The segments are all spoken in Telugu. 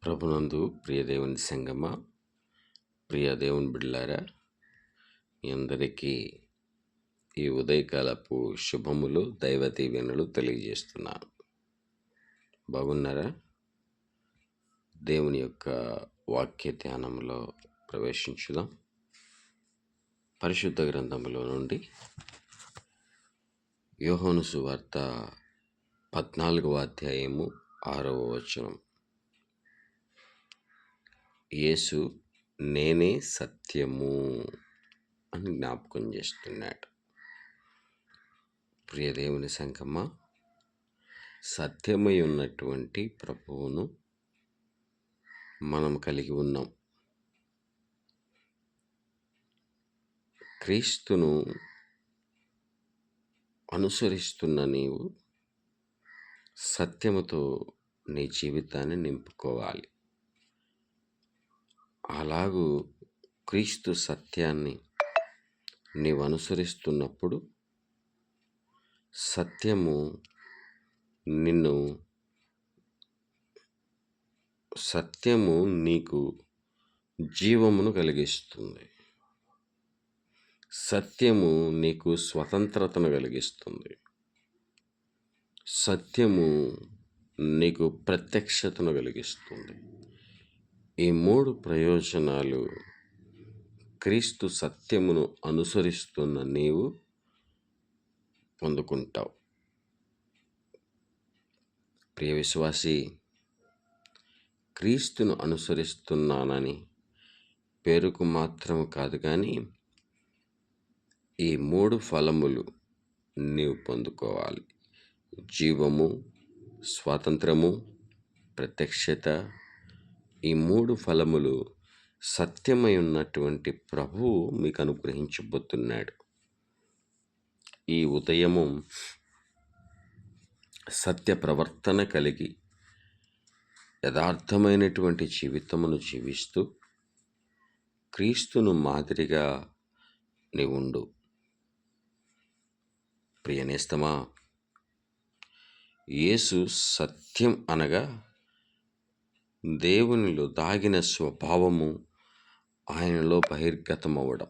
ప్రభునందు ప్రియ దేవుని సంగమ, ప్రియ దేవుని బిడ్డలారా, మీ అందరికీ ఈ ఉదయకాలపు శుభములు, దైవ దీవెనలు తెలియజేస్తున్నాను. బాగున్నారా? దేవుని యొక్క వాక్య ధ్యానంలో ప్రవేశించుదాం. పరిశుద్ధ గ్రంథములో నుండి యోహాను సువార్త 14వ అధ్యాయము 6వ వచనం. యేసు నేనే సత్యము అని జ్ఞాపకం చేస్తున్నాడు. ప్రియ దేవుని సంగమ, సత్యమై ఉన్నటువంటి ప్రభువును మనం కలిగి ఉన్నాం. క్రీస్తును అనుసరిస్తున్న నీవు సత్యముతో నీ జీవితాన్ని నింపుకోవాలి. అలాగూ క్రీస్తు సత్యాన్ని నీవు అనుసరిస్తున్నప్పుడు సత్యము నీకు జీవమును కలిగిస్తుంది. సత్యము నీకు స్వతంత్రతను కలిగిస్తుంది. సత్యము నీకు ప్రత్యక్షతను కలిగిస్తుంది. ఈ 3 ప్రయోజనాలు క్రీస్తు సత్యమును అనుసరిస్తున్న నీవు పొందుకుంటావు. ప్రియ విశ్వాసి, క్రీస్తును అనుసరిస్తున్నానని పేరుకు మాత్రము కాదు, కానీ ఈ 3 ఫలములు నీవు పొందుకోవాలి. జీవము, స్వాతంత్రము, ప్రత్యక్షత. ఈ 3 ఫలములు సత్యమై ఉన్నటువంటి ప్రభువు మీకు అనుగ్రహించబోతున్నాడు. ఈ ఉదయము సత్య ప్రవర్తన కలిగి యథార్థమైనటువంటి జీవితమును జీవిస్తూ క్రీస్తును మాదిరిగా నీవుండు. ప్రియనేస్తమా, యేసు సత్యం అనగా దేవునిలో దాగిన స్వభావము ఆయనలో బహిర్గతమవ్వడం.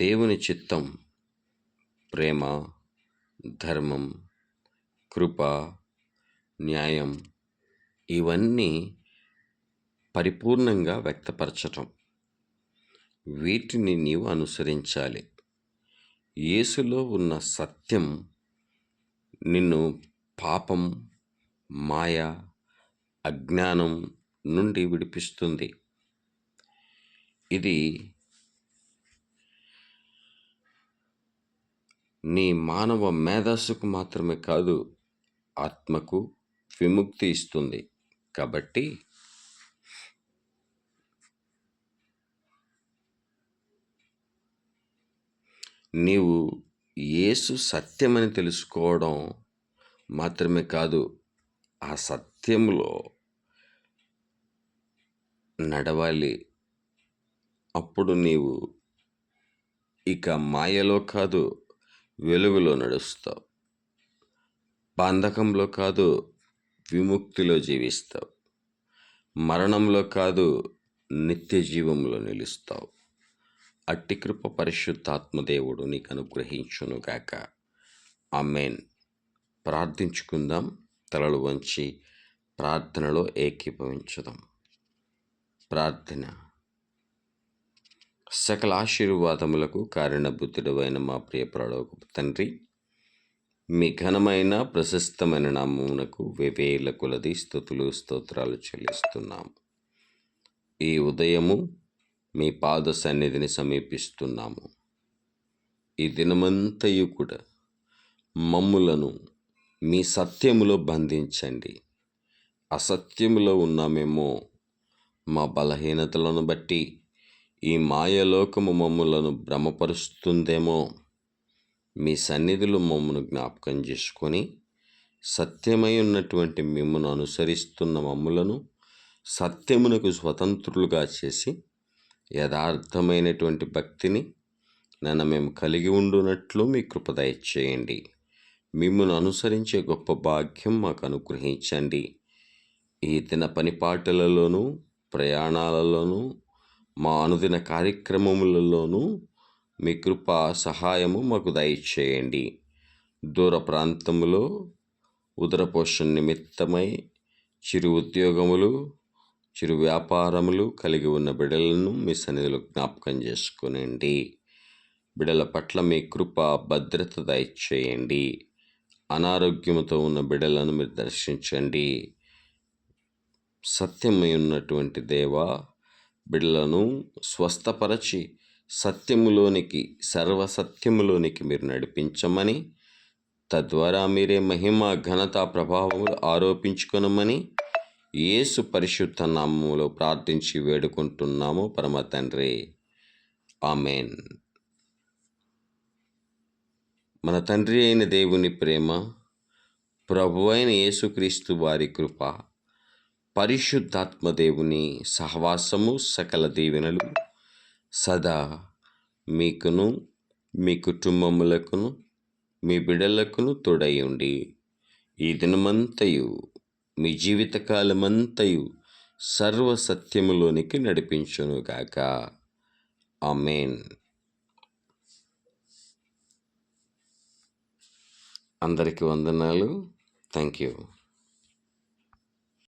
దేవుని చిత్తం ప్రేమ, ధర్మం, కృప, న్యాయం ఇవన్నీ పరిపూర్ణంగా వ్యక్తపరచటం. వీటిని నీవు అనుసరించాలి. యేసులో ఉన్న సత్యం నిన్ను పాపం, మాయ, అజ్ఞానం నుండి విడిపిస్తుంది. ఇది నీ మానవ మేధస్సుకు మాత్రమే కాదు, ఆత్మకు విముక్తి ఇస్తుంది. కాబట్టి నీవు యేసు సత్యమని తెలుసుకోవడం మాత్రమే కాదు, ఆ సత్యములో నడవాలి. అప్పుడు నీవు ఇక మాయలో కాదు, వెలుగులో నడుస్తావు. బంధకంలో కాదు, విముక్తిలో జీవిస్తావు. మరణంలో కాదు, నిత్య జీవంలో నిలుస్తావు. అట్టి కృప పరిశుద్ధాత్మదేవుడు నీకు అనుగ్రహించునుగాక. ఆమేన్. ప్రార్థించుకుందాం. తలలు వంచి ప్రార్థనలో ఏకీభవించుదాం. ప్రార్థన. సకల ఆశీర్వాదములకు కారణభూతుడైన మా ప్రియ పరలోకపు తండ్రి, మీ ఘనమైన ప్రశస్తమైన నామమునకు వేవేల కొలది స్తుతులు స్తోత్రాలు చెల్లిస్తున్నాము. ఈ ఉదయము మీ పాద సన్నిధిని సమీపిస్తున్నాము. ఈ దినమంతయు కూడా మమ్ములను మీ సత్యములో బంధించండి. అసత్యములో ఉన్నామేమో, మా బలహీనతలను బట్టి ఈ మాయలోకము మమ్ములను భ్రమపరుస్తుందేమో. మీ సన్నిధిలో మమ్మను జ్ఞాపకం చేసుకొని సత్యమై ఉన్నటువంటి మిమ్మను అనుసరిస్తున్న మమ్ములను సత్యమునకు స్వతంత్రులుగా చేసి యథార్థమైనటువంటి భక్తిని మేము కలిగి ఉండునట్లు మీ కృప దయచేయండి. మిమ్మను అనుసరించే గొప్ప భాగ్యం మాకు అనుగ్రహించండి. ఈ దిన పనిపాటలలోనూ, ప్రయాణాలలోనూ, మా అనుదిన కార్యక్రమములలోనూ మీ కృప సహాయము మాకు దయచేయండి. దూర ప్రాంతములో ఉదరపోషణ నిమిత్తమై చిరు ఉద్యోగములు, చిరు వ్యాపారములు కలిగి ఉన్న బిడ్డలను మీ సన్నిధిలో జ్ఞాపకం చేసుకునండి. బిడ్డల పట్ల మీ కృప భద్రత దయచేయండి. అనారోగ్యముతో ఉన్న బిడ్డలను మీరు దర్శించండి. సత్యమై ఉన్నటువంటి దేవా, బిడ్డలను స్వస్థపరచి సత్యములోనికి, సర్వసత్యములోనికి మీరు నడిపించమని, తద్వారా మీరే మహిమ, ఘనత, ప్రభావములు ఆరోపించుకొనమని యేసు పరిశుద్ధ నామములో ప్రార్థించి వేడుకుంటున్నాము పరమ తండ్రి. ఆమెన్. మన తండ్రి అయిన దేవుని ప్రేమ, ప్రభువైన యేసుక్రీస్తు వారి కృప, పరిశుద్ధాత్మ దేవుని సహవాసము, సకల దీవెనలు సదా మీకును, మీ కుటుంబములకును, మీ బిడ్డలకును తోడై ఉండి ఈ దినమంతయు, మీ జీవితకాలమంతయు సర్వసత్యములోనికి నడిపించునుగాక. ఆమెన్. అందరికీ వందనాలు. Thank you.